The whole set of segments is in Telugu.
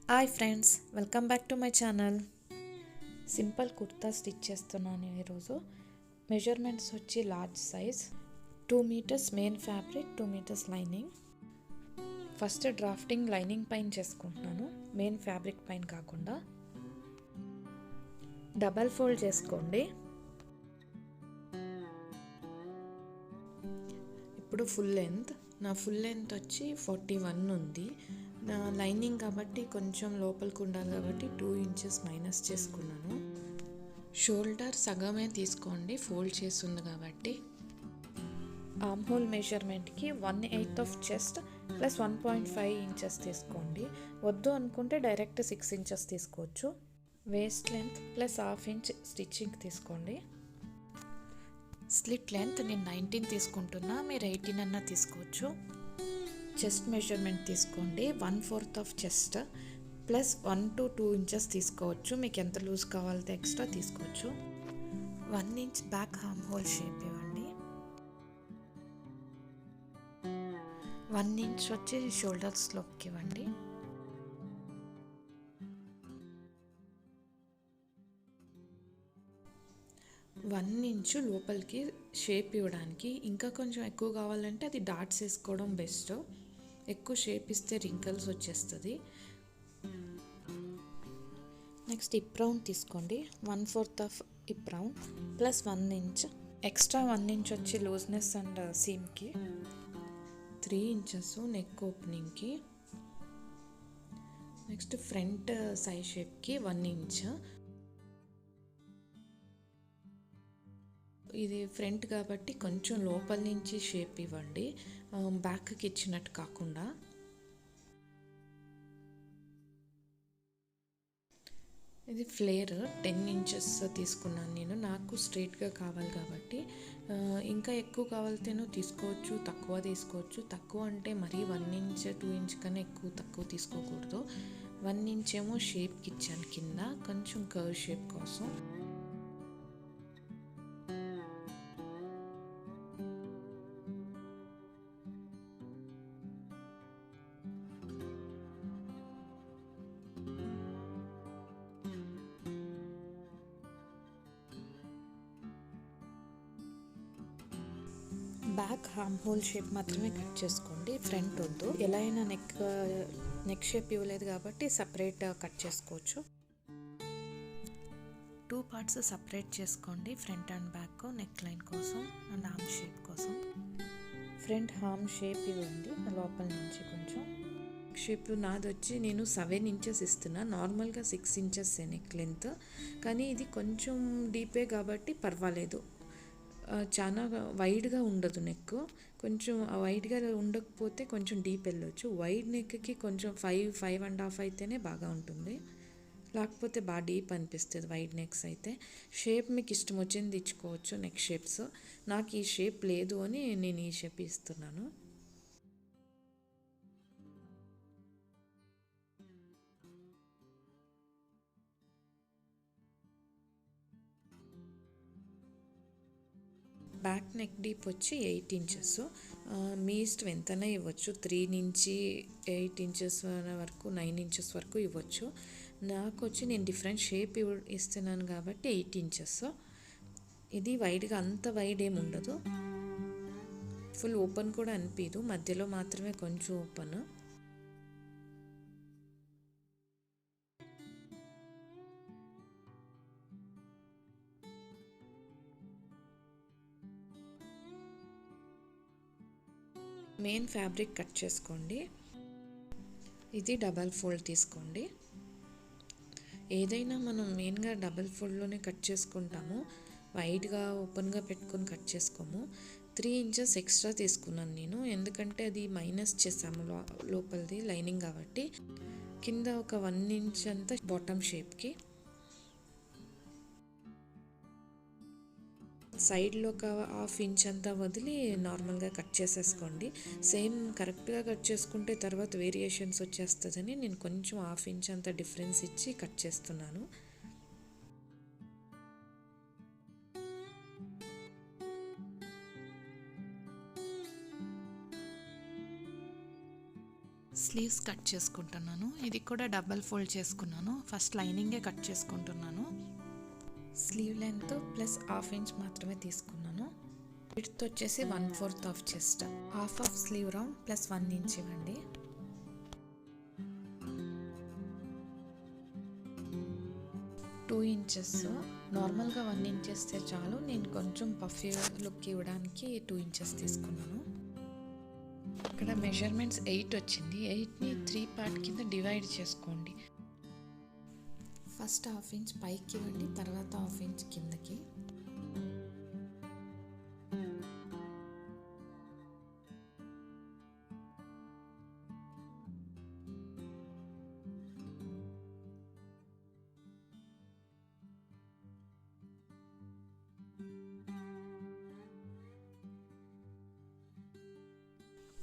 Hi friends, welcome back to my channel. Simple kurta stitch చేస్తున్నాను ఈరోజు. మెజర్మెంట్స్ వచ్చి large size, 2 metres main fabric, 2 metres lining. First drafting lining పైన చేసుకుంటున్నాను, మెయిన్ ఫ్యాబ్రిక్ పైన కాకుండా. డబల్ ఫోల్డ్ చేసుకోండి. ఇప్పుడు నా ఫుల్ లెంత్ వచ్చి 41 ఉంది. నా లైనింగ్ కాబట్టి కొంచెం లోపలికి ఉండాలి కాబట్టి 2 ఇంచెస్ మైనస్ చేసుకున్నాను. షోల్డర్ సగమే తీసుకోండి, ఫోల్డ్ చేస్తుంది కాబట్టి. ఆర్మ్ హోల్ మెజర్మెంట్కి 1/8 ఆఫ్ చెస్ట్ ప్లస్ 1.5 ఇంచెస్ తీసుకోండి. వద్దు అనుకుంటే డైరెక్ట్ 6 ఇంచెస్ తీసుకోవచ్చు. Waist length plus half inch stitching తీసుకోండి. స్లిట్ లెంత్ నేను 19 తీసుకుంటున్నా, మీరు 18 అన్నా తీసుకోవచ్చు. చెస్ట్ మెజర్మెంట్ తీసుకోండి. 1/4 of chest plus 1 to 2 inches తీసుకోవచ్చు. మీకు ఎంత లూజ్ కావాలితే ఎక్స్ట్రా తీసుకోవచ్చు. 1 inch back arm whole shape ఇవ్వండి. 1 ఇంచ్ వచ్చి షోల్డర్ స్లోప్కి ఇవ్వండి. వన్ ఇంచు లోపలికి షేప్ ఇవ్వడానికి. ఇంకా కొంచెం ఎక్కువ కావాలంటే అది డాట్స్ వేసుకోవడం బెస్ట్. ఎక్కువ షేప్ ఇస్తే రింకల్స్ వచ్చేస్తుంది. నెక్స్ట్ హిప్ రౌండ్ తీసుకోండి. 1/4 of hip round plus 1 inch extra 1 inch వచ్చి లూజ్నెస్ అండ్ సీమ్కి, 3 ఇంచెస్ నెక్ ఓపెనింగ్కి. నెక్స్ట్ ఫ్రంట్ సైడ్ షేప్కి 1 ఇంచ్. ఇది ఫ్రంట్ కాబట్టి కొంచెం లోపల నుంచి షేప్ ఇవ్వండి, బ్యాక్కి ఇచ్చినట్టు కాకుండా. ఇది ఫ్లేర్ 10 ఇంచెస్ తీసుకున్నాను నేను. నాకు స్ట్రైట్గా కావాలి కాబట్టి. ఇంకా ఎక్కువ కావాలితేనో తీసుకోవచ్చు, తక్కువ తీసుకోవచ్చు. తక్కువ అంటే మరీ 1 ఇంచ్ 2 ఇంచ్ కన్నా తక్కువ తీసుకోకూడదు. 1 ఇంచ్ ఏమో షేప్కి ఇచ్చాను కింద, కొంచెం కర్వ్ షేప్ కోసం. బ్యాక్ ఆర్మ్ హోల్ షేప్ మాత్రమే కట్ చేసుకోండి, ఫ్రంట్ వద్దు. ఎలా అయినా నెక్ షేప్ ఇవ్వలేదు కాబట్టి సపరేట్ కట్ చేసుకోవచ్చు. 2 పార్ట్స్ సపరేట్ చేసుకోండి, front and back, neck line కోసం అండ్ ఆర్మ్ షేప్ కోసం. ఫ్రంట్ ఆర్మ్ షేప్ ఇవ్వండి లోపల నుంచి కొంచెం. షేప్ నాది వచ్చి నేను 7 ఇంచెస్ ఇస్తున్నా. నార్మల్గా 6 ఇంచెస్ నెక్ లెంత్, కానీ ఇది కొంచెం డీపే కాబట్టి పర్వాలేదు. చాలా వైడ్గా ఉండదు నెక్. కొంచెం వైడ్గా ఉండకపోతే కొంచెం డీప్ వెళ్ళొచ్చు. వైడ్ నెక్కి కొంచెం 5.5 అయితేనే బాగా ఉంటుంది, లేకపోతే బాగా డీప్ అనిపిస్తుంది వైడ్ నెక్స్ అయితే. షేప్ మీకు ఇష్టం వచ్చింది ఇచ్చుకోవచ్చు నెక్ షేప్స్. నాకు ఈ షేప్ లేదు అని నేను ఈ షేప్ ఇస్తున్నాను. బ్యాక్ నెక్ డీప్ వచ్చి 8 ఇంచెస్. మీ ఇష్టం ఎంతైనా ఇవ్వచ్చు, 3 నుంచి 8 ఇంచెస్ వరకు, 9 ఇంచెస్ వరకు ఇవ్వచ్చు. నాకు వచ్చి నేను డిఫరెంట్ షేప్ ఇస్తున్నాను కాబట్టి 8 ఇంచెస్. ఇది వైడ్గా అంత వైడ్ ఏమి ఉండదు, ఫుల్ ఓపెన్ కూడా అనిపించదు, మధ్యలో మాత్రమే కొంచెం ఓపెన్. మెయిన్ ఫ్యాబ్రిక్ కట్ చేసుకోండి. ఇది డబల్ ఫోల్డ్ తీసుకోండి. ఏదైనా మనం మెయిన్గా డబల్ ఫోల్డ్లోనే కట్ చేసుకుంటాము, వైడ్గా ఓపెన్గా పెట్టుకొని కట్ చేసుకోము. 3 ఇంచెస్ ఎక్స్ట్రా తీసుకున్నాను నేను, ఎందుకంటే అది మైనస్ చేసాము లోపలిది లైనింగ్ కాబట్టి. కింద ఒక 1 ఇంచ్ అంతా బాటమ్ షేప్కి. సైడ్లో ఒక హాఫ్ ఇంచ్ అంతా వదిలి నార్మల్గా కట్ చేసేసుకోండి. సేమ్ కరెక్ట్గా కట్ చేసుకుంటే తర్వాత వేరియేషన్స్ వచ్చేస్తుందని నేను కొంచెం హాఫ్ ఇంచ్ అంతా డిఫరెన్స్ ఇచ్చి కట్ చేస్తున్నాను. స్లీవ్స్ కట్ చేసుకుంటున్నాను. ఇది కూడా డబల్ ఫోల్డ్ చేసుకున్నాను. ఫస్ట్ లైనింగే కట్ చేసుకుంటున్నాను. Sleeve length plus half inch మాత్రమే తీసుకున్నాను. విడ్త్ వచ్చేసి 1/4 of chest, half of slew round plus 1 inch ఇవ్వండి. 2 ఇంచెస్, నార్మల్గా 1 ఇంచ్ చేస్తే చాలు. నేను కొంచెం పఫీ లుక్ ఇవ్వడానికి 2 ఇంచెస్ తీసుకున్నాను. ఇక్కడ మెజర్మెంట్స్ 8 వచ్చింది. 8ని 3 పార్ట్ కింద డివైడ్ చేసుకోండి. ఫస్ట్ హాఫ్ ఇంచ్ పైకి ఇవ్వండి, తర్వాత హాఫ్ ఇంచ్ కిందకి.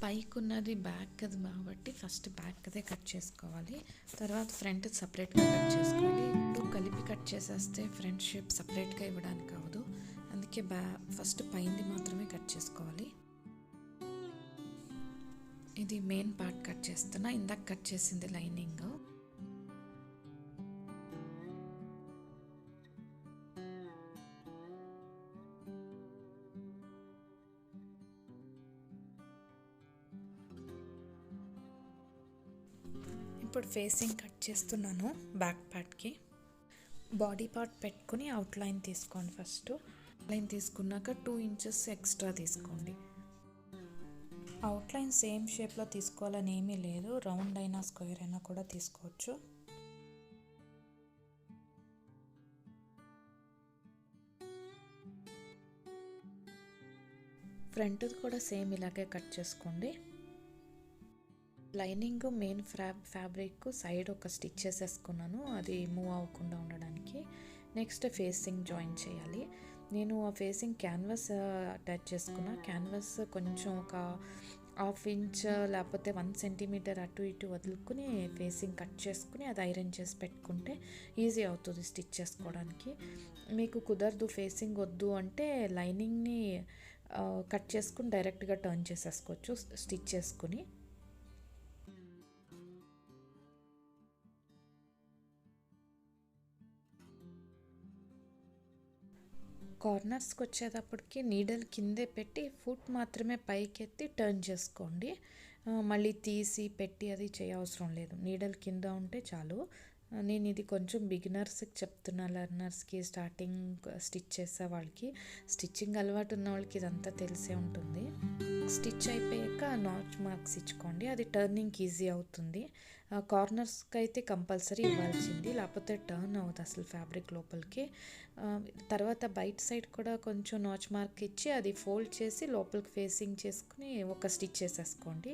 పైకి ఉన్నది బ్యాక్ అది కాబట్టి ఫస్ట్ బ్యాక్ అదే కట్ చేసుకోవాలి. తర్వాత ఫ్రంట్ సపరేట్గా కట్ చేసుకోవాలి. టూ కలిపి కట్ చేసేస్తే ఫ్రంట్ షేప్ సపరేట్గా ఇవ్వడానికి అవ్వదు. అందుకే ఫస్ట్ పైంది మాత్రమే కట్ చేసుకోవాలి. ఇది మెయిన్ పార్ట్ కట్ చేస్తున్నా. ఇందాక కట్ చేసింది లైనింగ్. ఇప్పుడు ఫేసింగ్ కట్ చేస్తున్నాను. బ్యాక్ పార్ట్కి బాడీ పార్ట్ పెట్టుకుని అవుట్లైన్ తీసుకోండి. ఫస్ట్ లైన్ తీసుకున్నాక 2 ఇంచెస్ ఎక్స్ట్రా తీసుకోండి. అవుట్లైన్ సేమ్ షేప్లో తీసుకోవాలని ఏమీ లేదు. రౌండ్ అయినా స్క్వేర్ అయినా కూడా తీసుకోవచ్చు. ఫ్రంట్ కూడా సేమ్ ఇలాగే కట్ చేసుకోండి. లైనింగ్ మెయిన్ ఫ్యాబ్రిక్ సైడ్ ఒక స్టిచ్ చేసేసుకున్నాను, అది మూవ్ అవ్వకుండా ఉండడానికి. నెక్స్ట్ ఫేసింగ్ జాయిన్ చేయాలి. నేను ఆ ఫేసింగ్ క్యాన్వాస్ అటాచ్ చేసుకున్నా. క్యాన్వాస్ కొంచెం ఒక హాఫ్ ఇంచ్ లేకపోతే 1 సెంటీమీటర్ అటు ఇటు వదులుకుని ఫేసింగ్ కట్ చేసుకుని అది ఐరన్ చేసి పెట్టుకుంటే ఈజీ అవుతుంది స్టిచ్ చేసుకోవడానికి. మీకు కుదరదు, ఫేసింగ్ వద్దు అంటే లైనింగ్ని కట్ చేసుకుని డైరెక్ట్గా టర్న్ చేసేసుకోవచ్చు స్టిచ్ చేసుకుని. కార్నర్స్కి వచ్చేటప్పటికి నీడల్ కిందే పెట్టి ఫుట్ మాత్రమే పైకెత్తి టర్న్ చేసుకోండి. మళ్ళీ తీసి పెట్టి అది చేయవసరం లేదు. నీడల్ కింద ఉంటే చాలు. నేను ఇది కొంచెం బిగినర్స్కి చెప్తున్నా, లెర్నర్స్కి, స్టార్టింగ్ స్టిచ్ చేసే వాళ్ళకి. స్టిచ్చింగ్ అలవాటు ఉన్న వాళ్ళకి ఇదంతా తెలిసే ఉంటుంది. స్టిచ్ అయిపోయాక నాచ్ మార్క్స్ ఇచ్చుకోండి, అది టర్నింగ్కి ఈజీ అవుతుంది. కార్నర్స్కి అయితే కంపల్సరీ ఇవ్వాల్సింది, లేకపోతే టర్న్ అవ్వదు అసలు ఫ్యాబ్రిక్ లోపలికి. తర్వాత బయట సైడ్ కూడా కొంచెం నాచ్ మార్క్ ఇచ్చి అది ఫోల్డ్ చేసి లోపలికి ఫేసింగ్ చేసుకుని ఒక స్టిచ్ చేసేసుకోండి.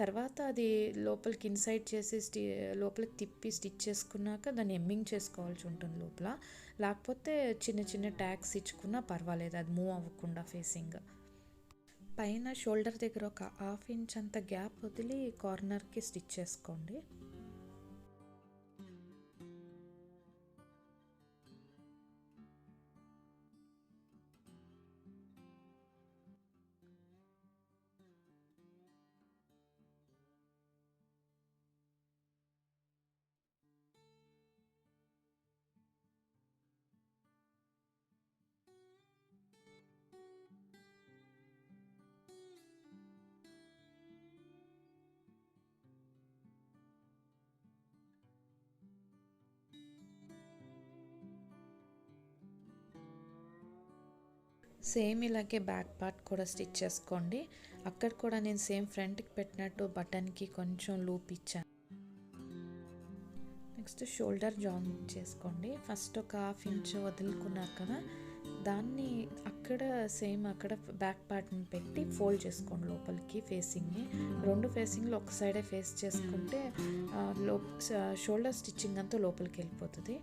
తర్వాత అది లోపలికి ఇన్సైడ్ చేసి లోపలికి తిప్పి స్టిచ్ చేసుకున్నాక దాన్ని ఎమ్మింగ్ చేసుకోవాల్సి ఉంటుంది లోపల. లేకపోతే చిన్న చిన్న ట్యాగ్స్ ఇచ్చుకున్నా పర్వాలేదు, అది మూవ్ అవ్వకుండా ఫేసింగ్. పైన షోల్డర్ దగ్గర ఒక హాఫ్ ఇంచ్ అంత గ్యాప్ వదిలి కార్నర్కి స్టిచ్ చేసుకోండి. సేమ్ ఇలాగే బ్యాక్ పార్ట్ కూడా స్టిచ్ చేసుకోండి. అక్కడ కూడా నేను సేమ్ ఫ్రంట్కి పెట్టినట్టు బటన్కి కొంచెం లూప్ ఇచ్చాను. నెక్స్ట్ షోల్డర్ జాయిన్ చేసుకోండి. ఫస్ట్ ఒక హాఫ్ ఇంచ్ వదులుకున్నారు కదా, దాన్ని అక్కడ సేమ్ అక్కడ బ్యాక్ పార్ట్ని పెట్టి ఫోల్డ్ చేసుకోండి లోపలికి ఫేసింగ్ని. రెండు ఫేసింగ్లు ఒక సైడే ఫేస్ చేసుకుంటే షోల్డర్ స్టిచ్చింగ్ అంతా లోపలికి వెళ్ళిపోతుంది.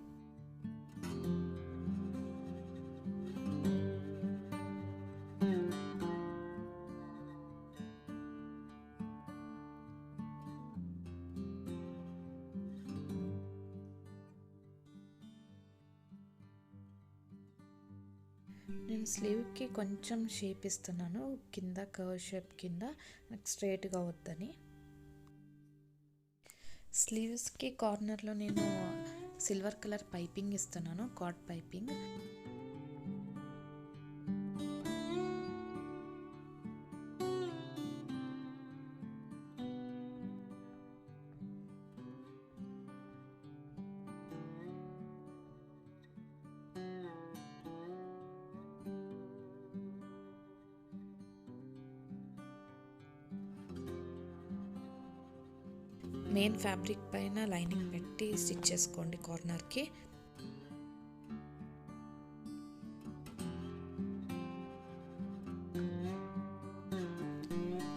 నేను స్లీవ్కి కొంచెం షేప్ ఇస్తున్నాను కింద, కర్వ్ షేప్ కింద, నాకు స్ట్రైట్గా వద్దని. స్లీవ్స్కి కార్నర్లో నేను సిల్వర్ కలర్ పైపింగ్ ఇస్తున్నాను, కార్డ్ పైపింగ్. మెయిన్ ఫ్యాబ్రిక్ పైన లైనింగ్ పెట్టి స్టిచ్ చేసుకోండి కార్నర్కి.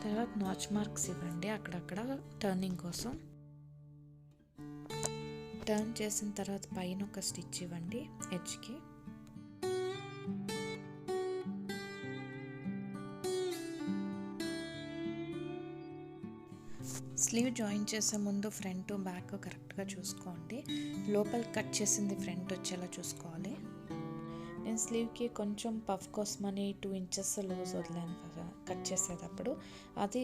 తర్వాత నాచ్ మార్క్స్ ఇవ్వండి అక్కడక్కడ టర్నింగ్ కోసం. టర్న్ చేసిన తర్వాత పైన ఒక స్టిచ్ ఇవ్వండి ఎడ్జ్కి. స్లీవ్ జాయిన్ చేసే ముందు ఫ్రంట్ బ్యాక్ కరెక్ట్గా చూసుకోండి. లోపల కట్ చేసింది ఫ్రంట్ వచ్చేలా చూసుకోవాలి. నేను స్లీవ్కి కొంచెం పఫ్ కోసమని 2 ఇంచెస్ లూజ్ వదిలాను కదా కట్ చేసేటప్పుడు, అది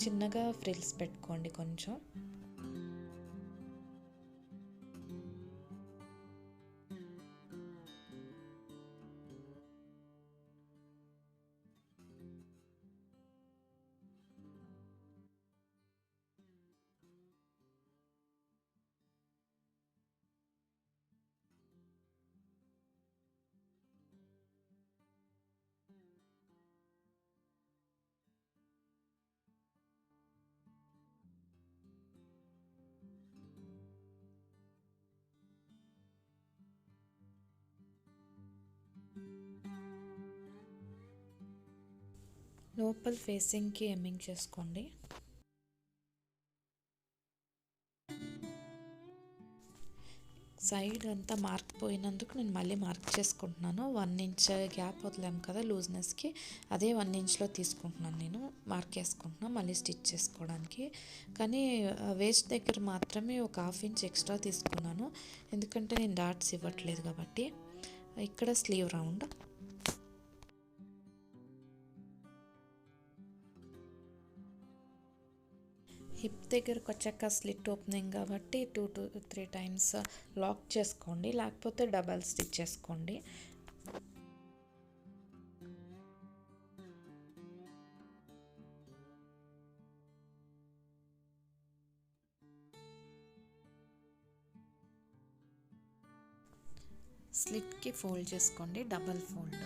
చిన్నగా ఫ్రిల్స్ పెట్టుకోండి కొంచెం. లోపల ఫేసింగ్కి ఎమ్మింగ్ చేసుకోండి. సైడ్ అంతా మార్క్ పోయినందుకు నేను మళ్ళీ మార్క్ చేసుకుంటున్నాను. 1 ఇంచ్ గ్యాప్ వదిలాము కదా లూజ్నెస్కి, అదే 1 ఇంచ్లో తీసుకుంటున్నాను నేను. మార్క్ వేసుకుంటున్నాను మళ్ళీ స్టిచ్ చేసుకోవడానికి. కానీ వేస్ట్ దగ్గర మాత్రమే ఒక 1/2 ఇంచ్ ఎక్స్ట్రా తీసుకున్నాను, ఎందుకంటే నేను డాట్స్ ఇవ్వట్లేదు కాబట్టి. ఇక్కడ స్లీవ్ రౌండ్. హిప్ దగ్గరకు వచ్చాక స్లిట్ ఓపెనింగ్ కాబట్టి 2 to 3 టైమ్స్ లాక్ చేసుకోండి, లేకపోతే డబల్ స్టిచ్ చేసుకోండి. స్లిట్కి ఫోల్డ్ చేసుకోండి, డబల్ ఫోల్డ్.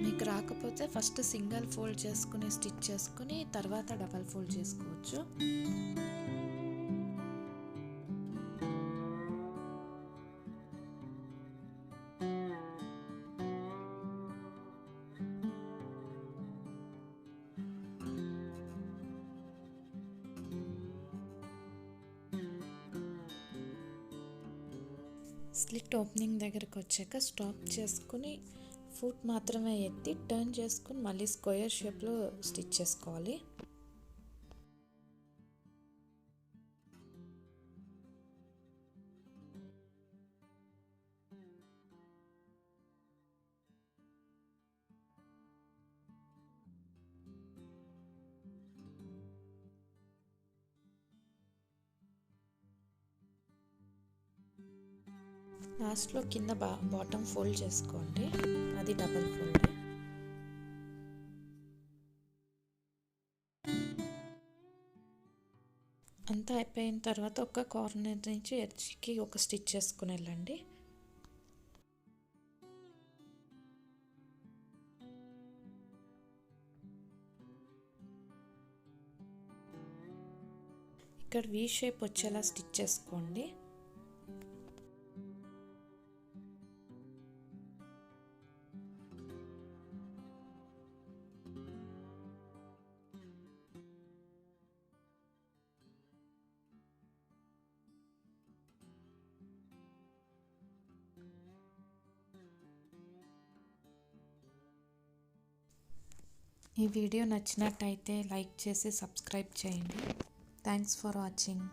మీకు రాకపోతే ఫస్ట్ సింగిల్ ఫోల్డ్ చేసుకుని స్టిచ్ చేసుకుని తర్వాత డబల్ ఫోల్డ్ చేసుకోవచ్చు. స్లిట్ ఓపెనింగ్ దగ్గరకు వచ్చాక స్టాప్ చేసుకుని ఫుట్ మాత్రమే ఎత్తి టర్న్ చేసుకుని మళ్ళీ స్క్వేర్ షేప్లో స్టిచ్ చేసుకోవాలి. లాస్ట్లో కింద బాటమ్ ఫోల్డ్ చేసుకోండి, అది డబల్ ఫోల్డ్. అంతా అయిపోయిన తర్వాత ఒక కార్నర్ నుంచి ఎడ్జ్కి ఒక స్టిచ్ చేసుకుని వెళ్ళండి. ఇక్కడ వీ షేప్ వచ్చేలా స్టిచ్ చేసుకోండి. ఈ వీడియో నచ్చినట్టయితే లైక్ చేసి సబ్స్క్రైబ్ చేయండి. Thanks for watching.